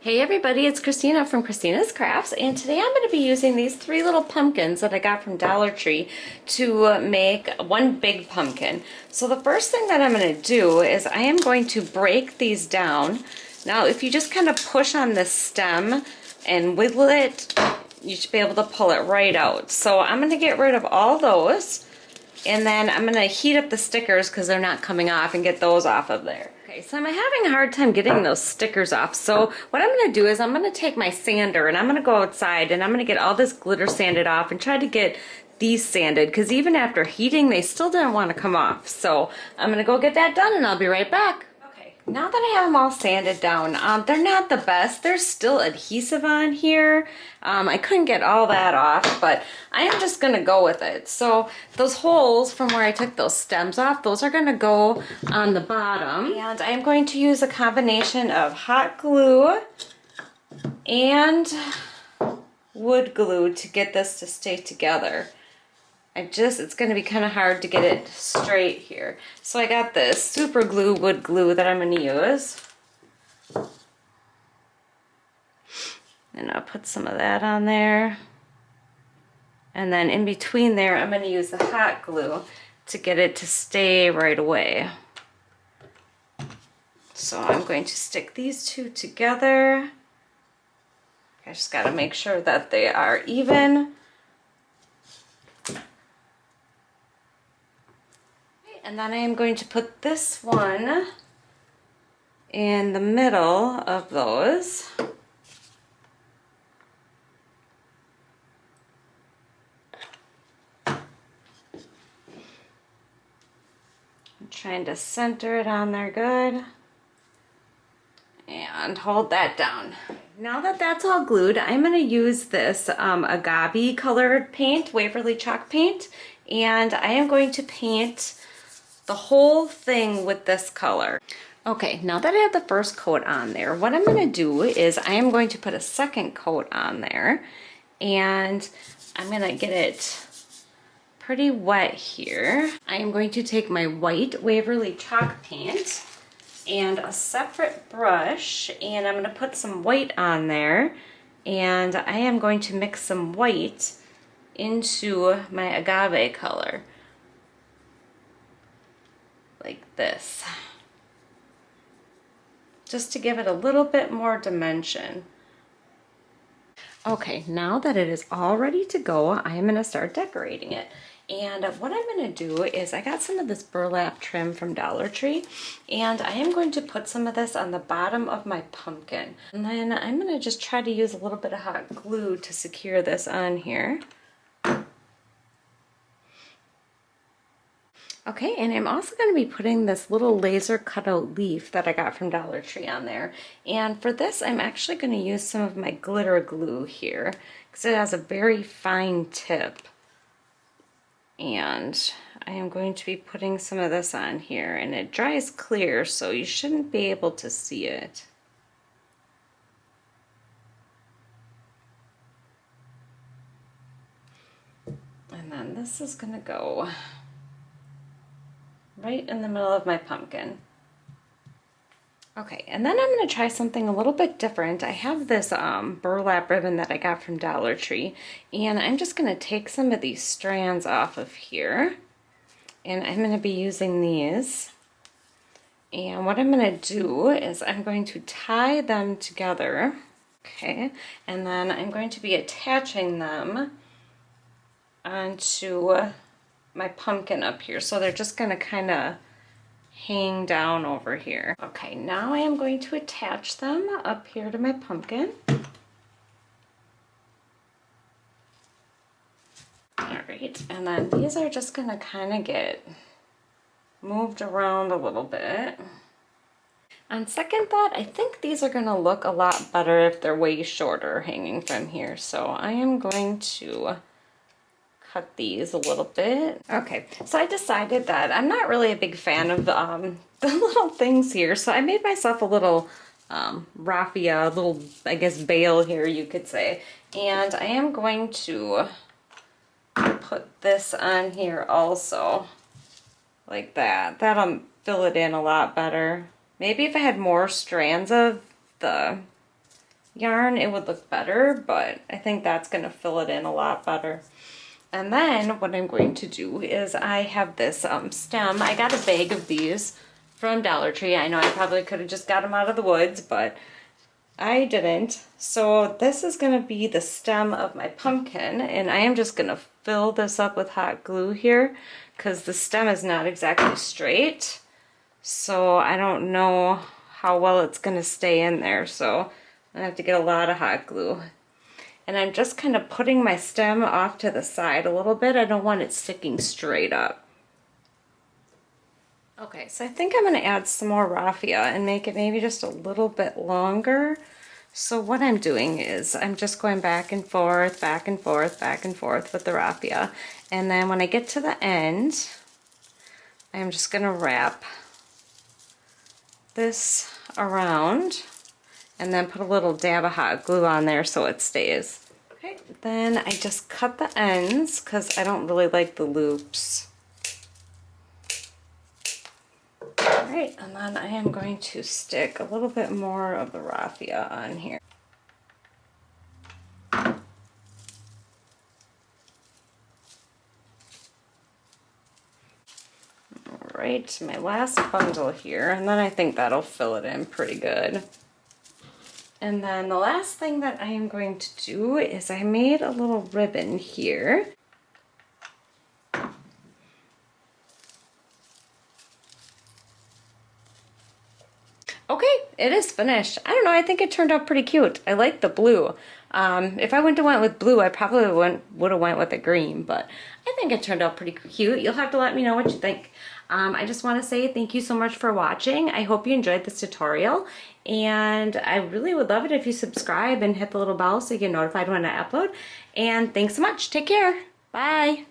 Hey everybody, it's Kristina from Kristina's Crafts, and today I'm going to be using these three little pumpkins that I got from Dollar Tree to make one big pumpkin. So the first thing that I'm going to do is I am going to break these down. Now if you just kind of push on the stem and wiggle it, you should be able to pull it right out. So I'm going to get rid of all those, and then I'm going to heat up the stickers because they're not coming off, and get those off of there. Okay, so I'm having a hard time getting those stickers off. So what I'm going to do is I'm going to take my sander and I'm going to go outside and I'm going to get all this glitter sanded off and try to get these sanded, because even after heating they still didn't want to come off. So I'm going to go get that done and I'll be right back. Now that I have them all sanded down, they're not the best. There's still adhesive on here. I couldn't get all that off, but I am just going to go with it. So those holes from where I took those stems off, those are going to go on the bottom. And I am going to use a combination of hot glue and wood glue to get this to stay together. It's going to be kind of hard to get it straight here. So I got this super glue, wood glue that I'm going to use. And I'll put some of that on there. And then in between there, I'm going to use the hot glue to get it to stay right away. So I'm going to stick these two together. I just got to make sure that they are even. And then I am going to put this one in the middle of those. I'm trying to center it on there good. And hold that down. Now that that's all glued, I'm going to use this agave colored paint, Waverly chalk paint, and I am going to paint the whole thing with this color. Okay, now that I have the first coat on there, what I'm going to do is I am going to put a second coat on there, and I'm going to get it pretty wet here. I am going to take my white Waverly chalk paint and a separate brush, and I'm going to put some white on there, and I am going to mix some white into my agave color. Like this, just to give it a little bit more dimension. Okay, now that it is all ready to go, I am going to start decorating it. And what I'm going to do is I got some of this burlap trim from Dollar Tree, and I am going to put some of this on the bottom of my pumpkin. And then I'm going to just try to use a little bit of hot glue to secure this on here. Okay, and I'm also going to be putting this little laser cutout leaf that I got from Dollar Tree on there. And for this, I'm actually going to use some of my glitter glue here, because it has a very fine tip. And I am going to be putting some of this on here, and it dries clear, so you shouldn't be able to see it. And then this is going to go right in the middle of my pumpkin. Okay, and then I'm going to try something a little bit different. I have this burlap ribbon that I got from Dollar Tree, and I'm just going to take some of these strands off of here, and I'm going to be using these. And what I'm going to do is I'm going to tie them together, okay, and then I'm going to be attaching them onto my pumpkin up here, so they're just going to kind of hang down over here. Okay, now I am going to attach them up here to my pumpkin. Alright, and then these are just going to kind of get moved around a little bit. On second thought, I think these are going to look a lot better if they're way shorter hanging from here, so I am going to cut these a little bit. Okay, so I decided that I'm not really a big fan of the little things here, so I made myself a little raffia, a little, I guess, bale here, you could say. And I am going to put this on here also, like that. That'll fill it in a lot better. Maybe if I had more strands of the yarn, it would look better, but I think that's going to fill it in a lot better. And then what I'm going to do is I have this stem. I got a bag of these from Dollar Tree. I know I probably could have just got them out of the woods, but I didn't. So this is going to be the stem of my pumpkin, and I am just going to fill this up with hot glue here because the stem is not exactly straight. So I don't know how well it's going to stay in there. So I have to get a lot of hot glue. And I'm just kind of putting my stem off to the side a little bit. I don't want it sticking straight up. Okay, so I think I'm going to add some more raffia and make it maybe just a little bit longer. So what I'm doing is I'm just going back and forth, back and forth, back and forth with the raffia. And then when I get to the end, I'm just going to wrap this around and then put a little dab of hot glue on there so it stays. Okay, then I just cut the ends because I don't really like the loops. Alright, and then I am going to stick a little bit more of the raffia on here. Alright, my last bundle here, and then I think that'll fill it in pretty good. And then the last thing that I am going to do is I made a little ribbon here. Okay, it is finished. I don't know, I think it turned out pretty cute. I like the blue. If I went with blue, I probably would have went with the green, but I think it turned out pretty cute. You'll have to let me know what you think. I just want to say thank you so much for watching. I hope you enjoyed this tutorial, and I really would love it if you subscribe and hit the little bell so you get notified when I upload. And thanks so much. Take care. Bye.